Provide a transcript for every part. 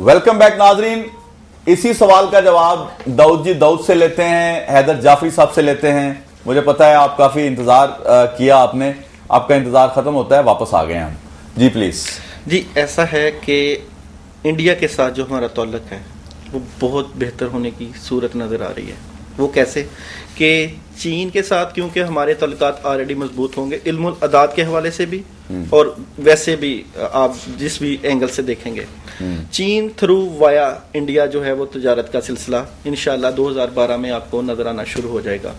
Welcome back नाजरीन। इसी सवाल का जवाब दाऊद से लेते हैं, हैदर जाफरी साहब से लेते हैं। मुझे पता है आप काफी इंतजार किया, आपने, आपका इंतजार खत्म होता है, वापस आ गए हम। जी प्लीज। जी ऐसा है कि इंडिया के साथ जो हमारा ताल्लुक है वो बहुत बेहतर होने की सूरत नज़र आ रही है। वो कैसे कि चीन के साथ क्योंकि हमारे ताल्लुकात ऑलरेडी मजबूत होंगे इल्मुल अदाद के हवाले से भी और वैसे भी आप जिस भी एंगल से देखेंगे, चीन थ्रू वाया इंडिया जो है वो तजारत का सिलसिला इंशाल्लाह 2012 में आपको नज़र आना शुरू हो जाएगा।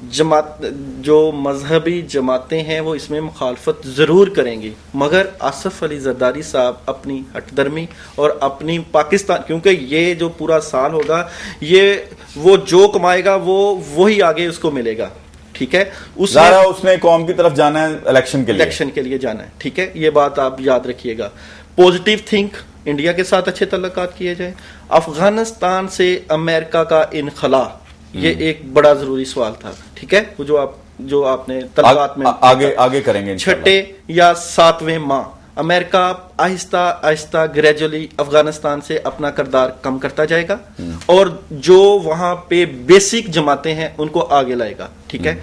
जमात जो मजहबी जमातें हैं वो इसमें मुखालफत ज़रूर करेंगी, मगर आसफ अली जरदारी साहब अपनी हटदर्मी और अपनी पाकिस्तान, क्योंकि ये जो पूरा साल होगा ये वो जो कमाएगा वो वही आगे उसको मिलेगा, ठीक है। उसने कौम की तरफ जाना है, इलेक्शन के लिए जाना है, ठीक है। ये बात आप याद रखिएगा। पॉजिटिव थिंक, इंडिया के साथ अच्छे तल्लुकात किए जाए। अफगानिस्तान से अमेरिका का इनखला ये एक बड़ा जरूरी सवाल था, ठीक है। वो जो आपने तल्लुकात में आगे करेंगे। छठे या 7वें माह अमेरिका आहिस्ता आहिस्ता ग्रेजुअली अफगानिस्तान से अपना किरदार कम करता जाएगा और जो वहां पे बेसिक जमातें हैं उनको आगे लाएगा, ठीक है।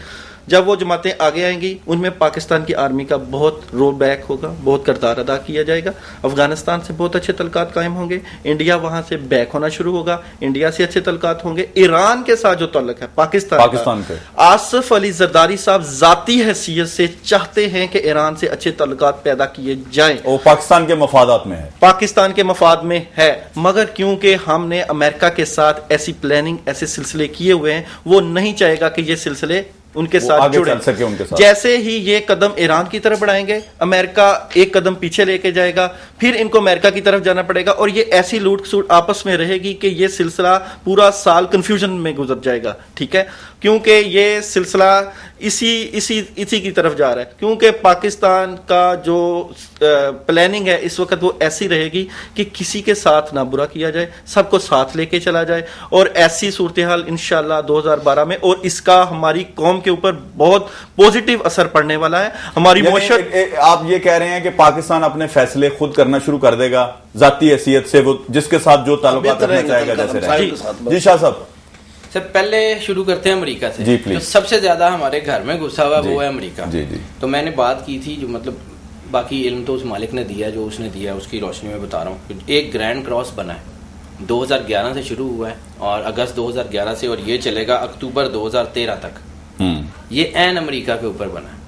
जब वो जमातें आगे आएंगी उनमें पाकिस्तान की आर्मी का बहुत रोल बैक होगा, बहुत किरदार अदा किया जाएगा। अफगानिस्तान से बहुत अच्छे तल्लुकात कायम होंगे, इंडिया वहां से बैक होना शुरू होगा, इंडिया से अच्छे तल्लुकात होंगे। ईरान के साथ जो ताल्लुक है पाकिस्तान के, आसिफ अली जरदारी साहब जाती हैसियत से चाहते हैं कि ईरान से अच्छे तल्लुकात पैदा किए जाएं। वो पाकिस्तान के मफादात में है, पाकिस्तान के मफाद में है, मगर क्योंकि हमने अमेरिका के साथ ऐसी प्लानिंग, ऐसे सिलसिले किए हुए हैं, वो नहीं चाहेगा कि ये सिलसिले उनके साथ जुड़े उनके साथ। जैसे ही ये कदम ईरान की तरफ बढ़ाएंगे, अमेरिका एक कदम पीछे लेके जाएगा, फिर इनको अमेरिका की तरफ जाना पड़ेगा और ये ऐसी लूट सूट आपस में रहेगी कि ये सिलसिला पूरा साल कंफ्यूजन में गुजर जाएगा, ठीक है। क्योंकि ये सिलसिला इसी की तरफ जा रहा है, क्योंकि पाकिस्तान का जो प्लानिंग है इस वक्त वो ऐसी रहेगी कि किसी के साथ ना बुरा किया जाए, सबको साथ लेके चला जाए और ऐसी सूरत हाल इंशाल्लाह 2012 में, और इसका हमारी कौम के ऊपर बहुत पॉजिटिव असर पड़ने वाला है। हमारी मुआशरत, आप ये कह रहे हैं कि पाकिस्तान अपने फैसले खुद करना शुरू कर देगा जाती हैसियत से, वो जिसके साथ जो ताल्लुकात रखना चाहेगा जैसे रहे। जी शाह साहब। सर पहले शुरू करते हैं अमेरिका से। जो सबसे ज्यादा हमारे घर में घुसा हुआ वो है अमेरिका। तो मैंने बात की थी, जो मतलब बाकी इल्म तो उस मालिक ने दिया जो उसने दिया, उसकी रोशनी में बता रहा हूँ। एक ग्रैंड क्रॉस बना है, 2011 से शुरू हुआ है और अगस्त 2011 से, और ये चलेगा अक्टूबर 2013 तक। ये एन अमेरिका के ऊपर बना है।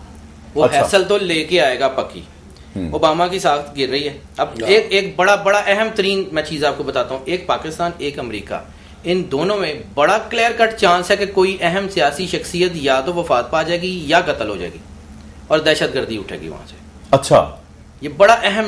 वो हैसल तो लेके आएगा पक्की। ओबामा की साख गिर रही है। अब एक बड़ा अहम तरीन मैं चीज आपको बताता हूँ। एक पाकिस्तान, एक अमेरिका, इन दोनों में बड़ा क्लियर कट चांस है कि कोई अहम सियासी शख्सियत या तो वफात पा जाएगी या कत्ल हो जाएगी और दहशतगर्दी उठेगी वहां से। अच्छा, ये बड़ा अहम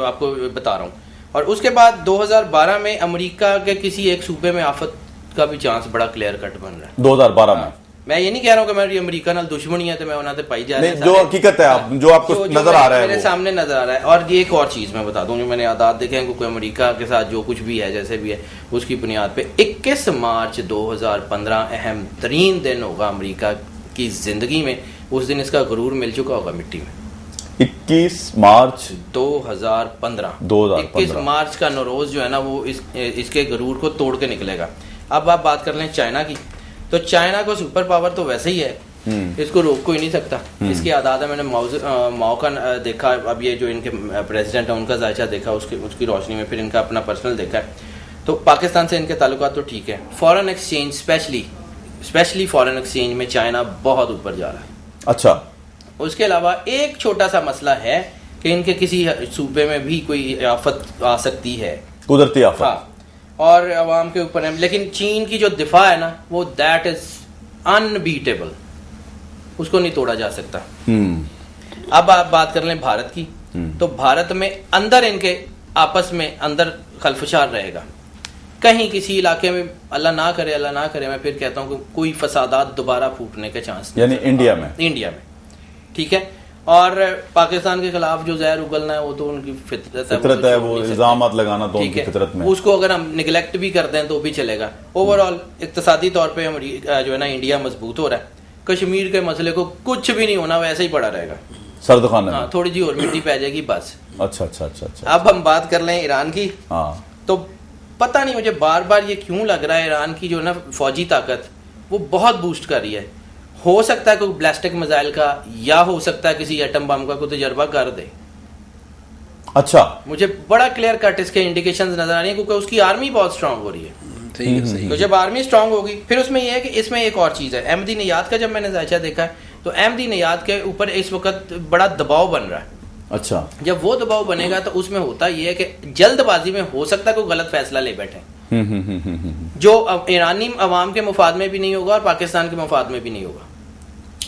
आपको बता रहा हूँ। और उसके बाद 2012 में अमेरिका के किसी एक सूबे में आफत का भी चांस बड़ा क्लियर कट बन रहा है 2012 में। मैं ये नहीं कह रहा हूँ कि मेरी अमेरिका नाल दुश्मनी है तो मैं उन्होंने पाई जा रही है, जो हकीकत है आप जो आपको नजर आ रहा है, मेरे सामने नजर आ रहा है। और ये एक और चीज मैं बता दूं, जो मैंने आदात देखे हैं, कोई अमेरिका के साथ जो कुछ भी है जैसे भी है उसकी बुनियाद पे 21 मार्च 2015 अहम तरीन दिन होगा अमेरिका की जिंदगी में। उस दिन इसका गुरूर मिल चुका होगा मिट्टी में। 21 मार्च 2015 21 मार्च का नौरोज जो है ना वो इसके गुरूर को तोड़ के निकलेगा। अब आप बात कर लें चाइना की, तो चाइना को सुपर पावर तो वैसे ही है, इसको रोक कोई नहीं सकता। इसकी आदात है, मैंने माओ का देखा, अब ये जो इनके प्रेसिडेंट है उनका जायचा देखा, उसकी रोशनी में फिर इनका अपना पर्सनल देखा है। तो पाकिस्तान से इनके ताल्लुकात तो ठीक है, foreign exchange specially foreign exchange में चाइना बहुत ऊपर जा रहा है। अच्छा, उसके अलावा एक छोटा सा मसला है कि इनके किसी सूबे में भी कोई आफत आ सकती है, कुदरती आफत। हाँ, और अवाम के ऊपर है। लेकिन चीन की जो दिफा है ना वो दैट इज अनबीटेबल, उसको नहीं तोड़ा जा सकता। अब आप बात कर लें भारत की, तो भारत में अंदर इनके आपस में अंदर खलफशार रहेगा। कहीं किसी इलाके में अल्लाह ना करे मैं फिर कहता हूँ कि कोई फसादात दोबारा फूटने के चांस, यानी इंडिया में, ठीक है। और पाकिस्तान के खिलाफ जो जहर उगलना है वो तो उनकी फितरत है, वो इल्जामात लगाना तो उनकी फितरत में, उसको अगर हम निगलेक्ट भी कर दें तो भी चलेगा। ओवरऑल इक्तिसादी तौर पे जो है ना इंडिया मजबूत हो रहा है। कश्मीर के मसले को कुछ भी नहीं होना, वैसे ही पड़ा रहेगा। सर्दखाने में थोड़ी जी और मिट्टी पै जाएगी बस। अच्छा अच्छा अच्छा अच्छा। अब हम बात कर लें ईरान की। हाँ, तो पता नहीं मुझे बार बार ये क्यों लग रहा है ईरान की जो ना फौजी ताकत वो बहुत बूस्ट कर रही है। हो सकता है कोई ब्लास्टिक मिसाइल का या हो सकता है किसी एटम बम का कोई तजर्बा कर दे। अच्छा, मुझे बड़ा क्लियर कट इसके इंडिकेशंस नजर आ रही है क्योंकि उसकी आर्मी बहुत स्ट्रांग हो रही है। सही। तो जब आर्मी स्ट्रांग होगी फिर उसमें यह है कि इसमें एक और चीज है, अहमदी नियाद का जब मैंने जायजा देखा है तो अहमदी नियाद के ऊपर इस वक्त बड़ा दबाव बन रहा है। अच्छा, जब वो दबाव बनेगा तो उसमें होता यह है कि जल्दबाजी में हो सकता है कोई गलत फैसला ले बैठे जो ईरानी अवाम के मुफाद में भी नहीं होगा और पाकिस्तान के मुफाद में भी नहीं होगा।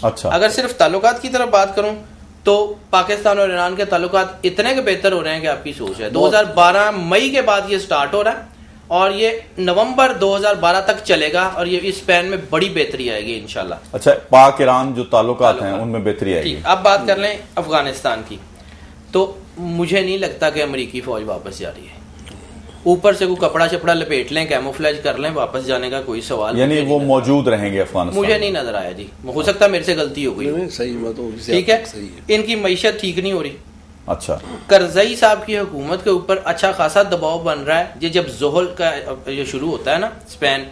अच्छा, अगर सिर्फ ताल्लुकात की तरफ बात करूं तो पाकिस्तान और ईरान के ताल्लुकात इतने के बेहतर हो रहे हैं कि आपकी सोच है। 2012 मई के बाद ये स्टार्ट हो रहा है और ये नवंबर 2012 तक चलेगा और ये इस स्पैन में बड़ी बेहतरी आएगी इंशाल्लाह। अच्छा, पाक ईरान जो ताल्लुकात हैं उनमें बेहतरी आएगी। अब बात कर लें अफगानिस्तान की, तो मुझे नहीं लगता कि अमेरिकी फौज वापस जा रही है। ऊपर से कोई कपड़ा शपड़ा लपेट लें, कैमोफ्लेज कर लें, वापस जाने का कोई सवाल यानी वो मौजूद रहेंगे अफगानिस्तान? मुझे नहीं नजर आया जी, हो सकता है मेरे से गलती हो गई। सही बात हो, ठीक है, इनकी मईशत ठीक नहीं हो रही। अच्छा, करजई साहब की हुकूमत के ऊपर अच्छा खासा दबाव बन रहा है। ये जब जोहल का जो शुरू होता है ना स्पेन,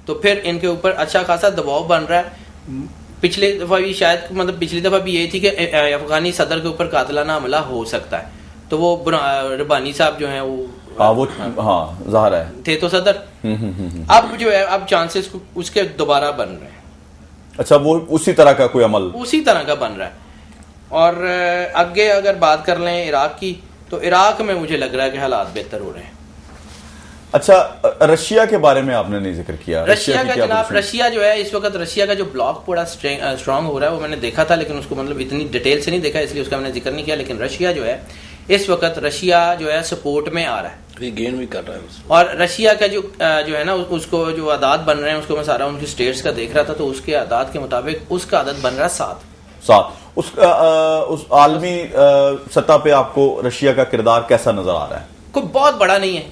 तो फिर इनके ऊपर अच्छा खासा दबाव बन रहा है। पिछली दफा भी शायद मतलब पिछली दफा भी यही थी कि अफगानी सदर के ऊपर कातिलाना हमला हो सकता है, तो वो रबानी साहब जो है वो ज़ाहिर है थे तो सदर। अब जो है अब चांसेस उसके दोबारा बन रहे हैं। अच्छा, वो उसी तरह का कोई अमल उसी तरह का बन रहा है। और आगे अगर बात कर लें इराक की, तो इराक में मुझे लग रहा है कि हालात बेहतर हो रहे हैं। अच्छा, रशिया के बारे में आपने नहीं जिक्र किया। रशिया का जनाब, रशिया जो है इस वक्त रशिया का जो ब्लॉक बड़ा स्ट्रांग हो रहा है वो मैंने देखा था, लेकिन उसको मतलब इतनी डिटेल से नहीं देखा इसलिए उसका मैंने जिक्र नहीं किया। लेकिन रशिया जो है इस वक्त रशिया जो है सपोर्ट में आ रहा है, गेन भी कर रहा है। और रशिया का जो है ना उसको जो आदाद बन रहे हैं उसको मैं सारा उनकी स्टेट्स का देख रहा था, तो उसके आदाद के मुताबिक उसका आदद बन रहा है 7। उस आलमी सतह पे आपको रशिया का किरदार कैसा नजर आ रहा है? कोई बहुत बड़ा नहीं है,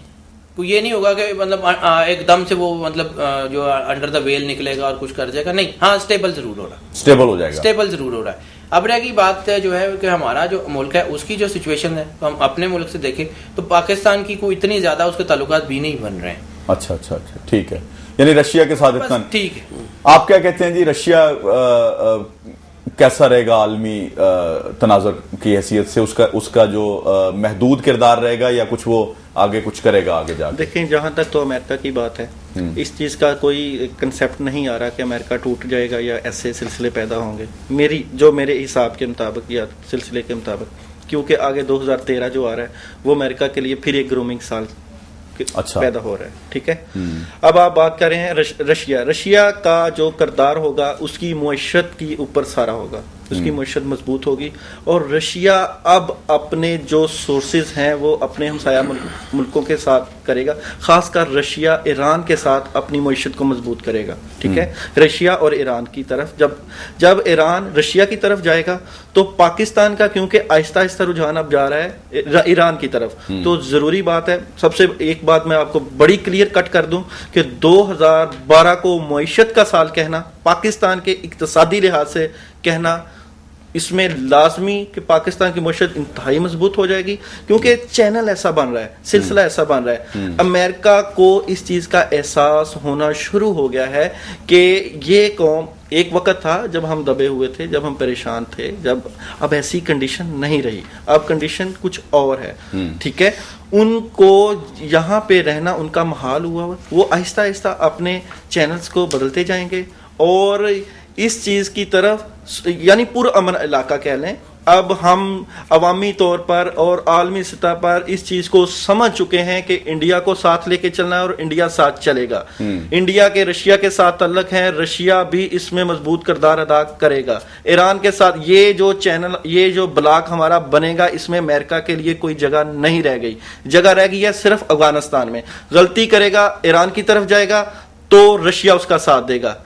कोई ये नहीं होगा कि मतलब एकदम से वो मतलब जो अंडर द वेल निकलेगा और कुछ कर जाएगा, नहीं। हाँ, स्टेबल जरूर हो रहा है, स्टेबल हो जाएगा, स्टेबल जरूर हो रहा है। अब रह की बात जो है कि हमारा जो मुल्क है उसकी जो सिचुएशन है, तो हम अपने मुल्क से देखें तो पाकिस्तान की कोई इतनी ज्यादा उसके ताल्लुकात भी नहीं बन रहे हैं। अच्छा अच्छा अच्छा, ठीक है। यानी रशिया के साथ इतना ठीक है। आप क्या कहते हैं जी, रशिया कैसा रहेगा आलमी तनाजुर की हैसियत से? उसका जो महदूद किरदार रहेगा या कुछ वो आगे कुछ करेगा आगे जाके? देखें, जहां तक तो अमेरिका की बात है, इस चीज का कोई कंसेप्ट नहीं आ रहा कि अमेरिका टूट जाएगा या ऐसे सिलसिले पैदा होंगे मेरे हिसाब के मुताबिक या सिलसिले के मुताबिक, क्योंकि आगे 2013 जो आ रहा है वो अमेरिका के लिए फिर एक ग्रूमिंग साल अच्छा पैदा हो रहा है। ठीक है, अब आप बात कर रहे हैं रशिया का जो किरदार होगा उसकी मुआशत की ऊपर सारा होगा, उसकी मुआशत मजबूत होगी। और रशिया अब अपने जो सोर्सेज हैं वो अपने हमसाया मुल्कों के साथ करेगा, खासकर रशिया ईरान के साथ अपनी मुआशत को मजबूत करेगा। ठीक है, रशिया और ईरान की तरफ जब ईरान रशिया की तरफ जाएगा तो पाकिस्तान का क्योंकि आहिस्ता आहिस्ता रुझान अब जा रहा है ईरान की तरफ, तो जरूरी बात है। सबसे एक बात मैं आपको बड़ी क्लियर कट कर दूं कि 2012 को मुआशत का साल कहना, पाकिस्तान के इक्तिसादी लिहाज से कहना, इसमें लाजमी कि पाकिस्तान की मुआशत इंतहाई मजबूत हो जाएगी, क्योंकि चैनल ऐसा बन रहा है, सिलसिला ऐसा बन रहा है। अमेरिका को इस चीज का एहसास होना शुरू हो गया है कि ये कौम, एक वक्त था जब हम दबे हुए थे, जब हम परेशान थे, जब अब ऐसी कंडीशन नहीं रही, अब कंडीशन कुछ और है। ठीक है, उनको यहाँ पे रहना उनका महाल हुआ, वो आहिस्ता आहिस्ता अपने चैनल्स को बदलते जाएंगे और इस चीज की तरफ, यानी पुरअमन इलाका कह लें, अब हम अवामी तौर पर और आलमी सतह पर इस चीज को समझ चुके हैं कि इंडिया को साथ लेके चलना है और इंडिया साथ चलेगा। इंडिया के रशिया के साथ तल्लक है, रशिया भी इसमें मजबूत किरदार अदा करेगा। ईरान के साथ ये जो चैनल, ये जो ब्लॉक हमारा बनेगा, इसमें अमेरिका के लिए कोई जगह नहीं रह गई, जगह रह गई है सिर्फ अफगानिस्तान में। गलती करेगा, ईरान की तरफ जाएगा तो रशिया उसका साथ देगा,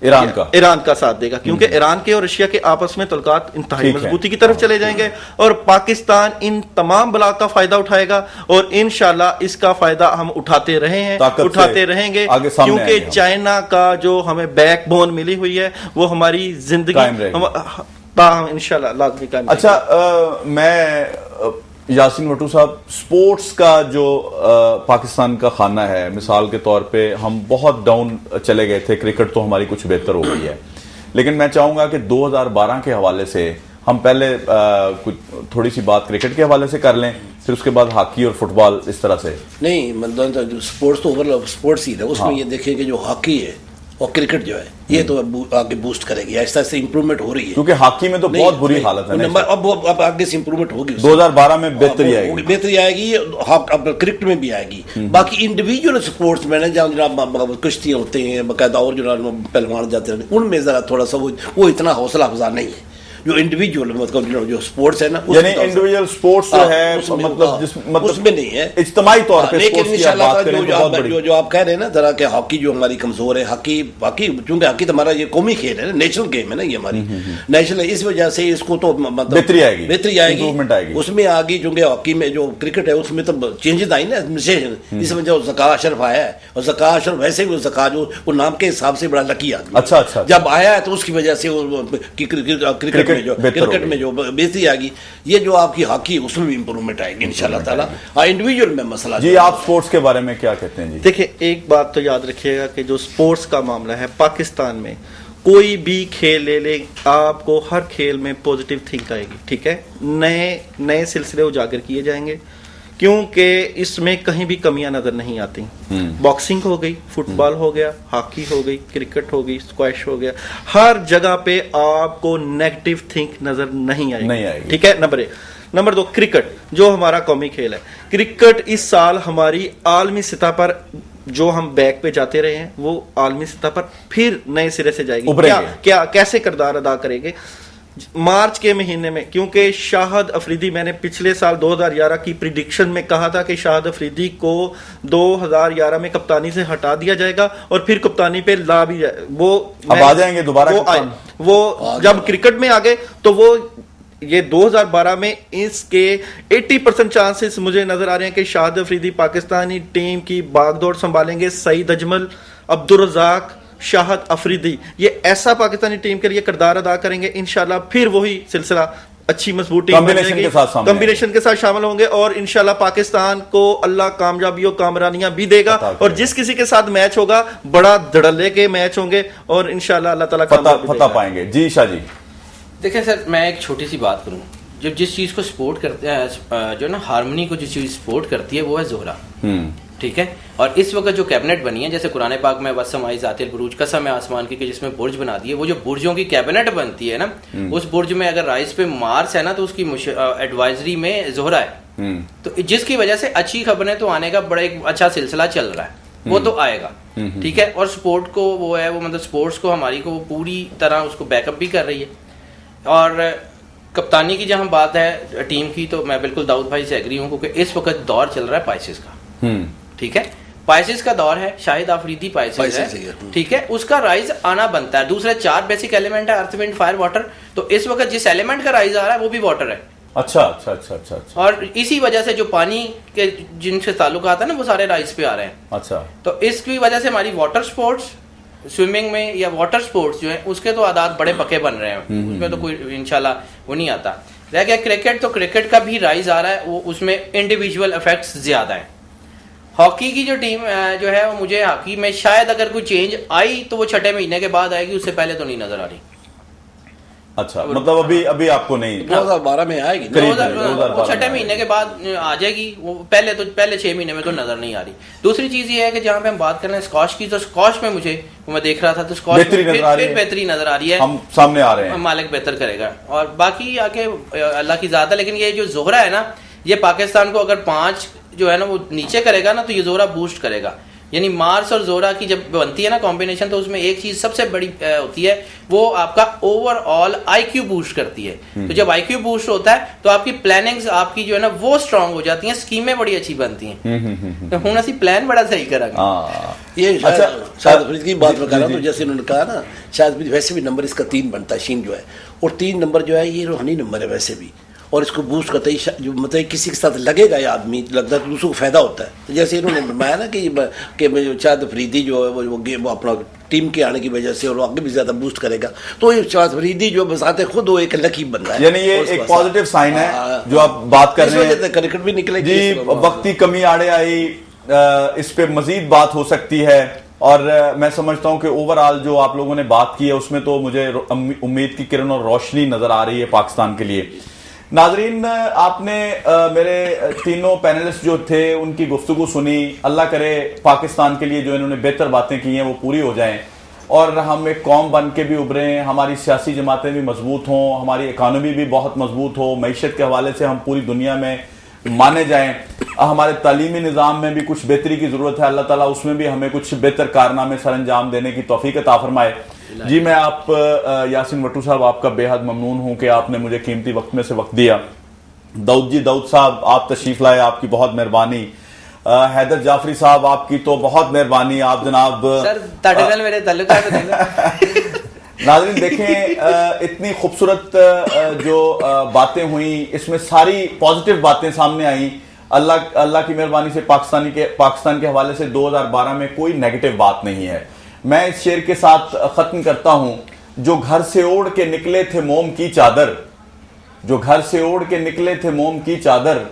ईरान का साथ देगा, क्योंकि ईरान के और रशिया के आपस में तल्लुकात इंतहाई मजबूती की तरफ चले जाएंगे और पाकिस्तान इन तमाम ब्लॉक का फायदा उठाएगा और इंशाल्लाह इसका फायदा हम उठाते रहे हैं, उठाते रहेंगे, क्योंकि चाइना का जो हमें बैकबोन मिली हुई है वो हमारी जिंदगी ताहम इंशाल्लाह लाजमी काम। अच्छा, मैं यासीन भट्टू साहब, स्पोर्ट्स का जो पाकिस्तान का खाना है, मिसाल के तौर पे हम बहुत डाउन चले गए थे, क्रिकेट तो हमारी कुछ बेहतर हो गई है, लेकिन मैं चाहूंगा कि 2012 के हवाले से हम पहले कुछ थोड़ी सी बात क्रिकेट के हवाले से कर लें, फिर उसके बाद हॉकी और फुटबॉल इस तरह से। नहीं, मतलब स्पोर्ट्स तो ओवरऑल स्पोर्ट्स ही है, उसमें ये देखिए कि जो हॉकी है और क्रिकेट जो है ये तो आगे बूस्ट करेगी, ऐसा ऐसे इंप्रूवमेंट हो रही है, क्योंकि हॉकी में तो बहुत बुरी हालत है। अब आगे से इंप्रूवमेंट होगी, 2012 में बेहतरी आएगी, अब क्रिकेट में भी आएगी। बाकी इंडिविजुअल स्पोर्ट्स में जहाँ कुश्ती होते हैं बाकायदा और जो पहलवान जाते हैं, उनमें जरा थोड़ा सा वो इतना हौसला अफजा नहीं है। जो इंडिविजुअल मतलब जो स्पोर्ट्स है ना, यानी इंडिविजुअल स्पोर्ट्स जो है मतलब उसमें नहीं है इज्तिमाई तौर पे। लेकिन इंशाल्लाह जो आप कह रहे हैं ना जरा कि हॉकी जो हमारी कमजोर है, हॉकी चूंकि हॉकी तो हमारा ये कौमी खेल है, नेशनल गेम है ना ये हमारी नेशनल है, इस वजह से इसको तो मतलब बेहतरी आएगी उसमें आगे। चूंकि हॉकी में जो क्रिकेट है उसमें तो चेंजेस आई ना, इस वजह ज़का अशरफ आया है, और ज़का अशरफ वैसे भी ज़का जो वो नाम के हिसाब से बड़ा लकी आदमी, अच्छा जब आया है तो उसकी वजह से क्रिकेट में जो बेहतरी आएगी, ये जो आपकी हॉकी उसमें भी इंप्रूवमेंट आएगी इंशाल्लाह ताला। इंडिविजुअल में मसला जी, आप स्पोर्ट्स के बारे में क्या कहते हैं जी? देखिए, एक बात तो याद रखिएगा कि जो स्पोर्ट्स का मामला है पाकिस्तान में, कोई भी खेल ले ले, आपको हर खेल में पॉजिटिव थिंक आएगी, ठीक है, नए सिलसिले उजागर किए जाएंगे, क्योंकि इसमें कहीं भी कमियां नजर नहीं आती। बॉक्सिंग हो गई, फुटबॉल हो गया, हॉकी हो गई, क्रिकेट हो गई, स्क्वैश हो गया, हर जगह पे आपको नेगेटिव थिंक नजर नहीं आएगी, ठीक है। नंबर 1। नंबर 2, क्रिकेट जो हमारा कौमी खेल है, क्रिकेट इस साल हमारी आलमी सतह पर जो हम बैक पे जाते रहे हैं वो आलमी सतह पर फिर नए सिरे से जाएगी। क्या कैसे किरदार अदा करेंगे मार्च के महीने में, क्योंकि शाहिद अफरीदी, मैंने पिछले साल 2011 की प्रिडिक्शन में कहा था कि शाहिद अफरीदी को 2011 में कप्तानी से हटा दिया जाएगा और फिर कप्तानी पे ला भी जाए, वो अब आ जाएंगे दोबारा, वो जब क्रिकेट में आ गए तो वो ये 2012 में इसके 80% चांसेस मुझे नजर आ रहे हैं कि शाहिद अफरीदी पाकिस्तानी टीम की बागडोर संभालेंगे। सईद अजमल, अब्दुल रज़ाक, शाहिद अफरीदी, ये ऐसा पाकिस्तानी टीम के लिए किरदार अदा करेंगे इंशाल्लाह, फिर वही सिलसिला अच्छी मजबूत टीम कॉम्बिनेशन के साथ शामिल होंगे और इंशाल्लाह पाकिस्तान को अल्लाह कामयाबियों कामरानियां भी देगा, और जिस किसी के साथ मैच होगा बड़ा धड़ल्ले के मैच होंगे और इंशाल्लाह अल्लाह ताला फतह पाएंगे। जी शाह जी, देखिए सर, मैं एक छोटी सी बात करूं, जब जिस चीज को सपोर्ट करते हैं, जो ना हार्मनी को जिस चीज सपोर्ट करती है वो है जोहरा, ठीक है। और इस वक्त जो कैबिनेट बनी है, जैसे कुरान पाक में वसम आई ज़ातिल बुरूज, कसम है आसमान की, जिसमें बुर्ज बना दिए, वो जो बुर्जों की कैबिनेट बनती है ना, उस बुर्ज में अगर राइस पे मार्स है ना तो उसकी एडवाइजरी में जोहरा है, तो जिसकी वजह से अच्छी खबरें तो आने का बड़ा एक अच्छा सिलसिला चल रहा है, वो तो आएगा, ठीक है। और स्पोर्ट को वो है, वो मतलब स्पोर्ट्स को हमारी को पूरी तरह उसको बैकअप भी कर रही है। और कप्तानी की जहां बात है टीम की, तो मैं बिल्कुल दाऊद भाई से एग्री हूं, क्योंकि इस वक्त दौर चल रहा है पाइसेस का, ठीक है, पाइसेस का दौर है, शाहिद अफरीदी पाइसेस है, ठीक है, उसका राइज आना बनता है। दूसरे 4 बेसिक एलिमेंट है, अर्थ, विंड, फायर, वाटर, तो इस वक्त जिस एलिमेंट का राइज आ रहा है वो भी वाटर है। अच्छा। और इसी वजह से जो पानी के जिनसे ताल्लुक आता है ना वो सारे राइज पे आ रहे हैं। अच्छा, तो इसकी वजह से हमारी वाटर स्पोर्ट्स, स्विमिंग में या वाटर स्पोर्ट्स जो है उसके तो आदात बड़े पक्के बन रहे हैं, उसमें तो कोई इंशाल्लाह वो नहीं आता। रह गया क्रिकेट, तो क्रिकेट का भी राइज आ रहा है, वो उसमें इंडिविजुअल इफेक्ट्स ज्यादा है। हॉकी की जो टीम जो है वो, मुझे हॉकी में शायद अगर कोई चेंज आई तो वो 6 महीने के बाद आएगी, उससे पहले तो नहीं नजर आ रही। अच्छा, मतलब अभी आपको नहीं, 2012 में आएगी, 6 महीने के बाद आ जाएगी, वो पहले 6 महीने में तो नजर नहीं आ रही। दूसरी चीज ये है कि जहाँ पे हम बात कर रहे हैं स्कॉश की, तो स्कॉश में मैं देख रहा था तो स्कॉश फिर बेहतरी नजर आ रही है, हम सामने आ रहे हैं, मालिक बेहतर करेगा और बाकी आके अल्लाह की ज़ात है। लेकिन ये जो जोहरा है ना, ये पाकिस्तान को अगर 5 जो है ना वो नीचे करेगा ना, तो ये जोहरा बूस्ट करेगा। यानी मार्स और जोहरा की जब बनती है ना कॉम्बिनेशन, तो उसमें एक चीज सबसे बड़ी होती है, वो आपका ओवरऑल आईक्यू बूस्ट करती है। तो जब आईक्यू बूस्ट होता है तो आपकी प्लानिंग्स आपकी जो है ना वो स्ट्रांग हो जाती हैं, स्कीमें बड़ी अच्छी बनती हैं। तो हम ऐसी प्लान बड़ा सही करेंगे। ये अच्छा शाहिद अफरीदी की बात बता रहा हूँ, तो जैसे उन्होंने कहा ना, शायद वैसे भी नंबर इसका 3 बनता है, शीन जो है, और 3 नंबर जो है ये रूहानी नंबर है वैसे भी, और इसको बूस्ट करते ही जो मतलब किसी के साथ लगेगा ये आदमी लगता है तो दूसरों को फायदा होता है। तो जैसे इन्होंने बताया ना कि शायद फरीदी जो है वो अपना टीम के आने की वजह से और आगे भी ज्यादा बूस्ट करेगा, तो ये शायद फरीदी जो बसाते खुद वो एक लकी बंदा है, यानी ये एक पॉजिटिव साइन है जो आप बात कर रहे हैं। क्रिकेट भी निकलेगी जी, वक्त की कमी आड़े आई, इस पे मजीद बात हो सकती है और मैं समझता हूं कि ओवरऑल जो आप लोगों ने बात की है उसमें तो मुझे उम्मीद की किरण और रोशनी नजर आ रही है पाकिस्तान के लिए। नाजरीन, आपने मेरे तीनों पैनलिस्ट जो थे उनकी गुफ्तगू सुनी। अल्लाह करे पाकिस्तान के लिए जो इन्होंने बेहतर बातें की हैं वो पूरी हो जाएं और हम एक कौम बन के भी उभरें, हमारी सियासी जमातें भी मजबूत हों, हमारी इकानमी भी बहुत मजबूत हो, मईशत के हवाले से हम पूरी दुनिया में माने जाएं, हमारे तालीमी निज़ाम में भी कुछ बेहतरी की ज़रूरत है। अल्लाह ताला उसमें भी हमें कुछ बेहतर कारनामे सर अंजाम देने की तौफीक अता फरमाए। जी, मैं आप यासीन वट्टू साहब आपका बेहद ममनून हूं कि आपने मुझे कीमती वक्त में से वक्त दिया। दाऊद जी, दाऊद साहब आप तशरीफ लाए, आपकी बहुत मेहरबानी। हैदर जाफरी साहब आपकी तो बहुत मेहरबानी, आप जनाब सर मेरे नाज़रीन देखें, इतनी खूबसूरत जो बातें हुई इसमें सारी पॉजिटिव बातें सामने आई। अल्लाह की मेहरबानी से पाकिस्तान के हवाले से 2012 में कोई नेगेटिव बात नहीं है। मैं इस शेर के साथ खत्म करता हूं, जो घर से ओढ़ के निकले थे मोम की चादर, जो घर से ओढ़ के निकले थे मोम की चादर,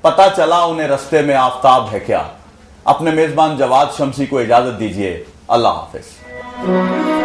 पता चला उन्हें रस्ते में आफताब है क्या। अपने मेजबान जवाद शमसी को इजाजत दीजिए। अल्लाह हाफिज।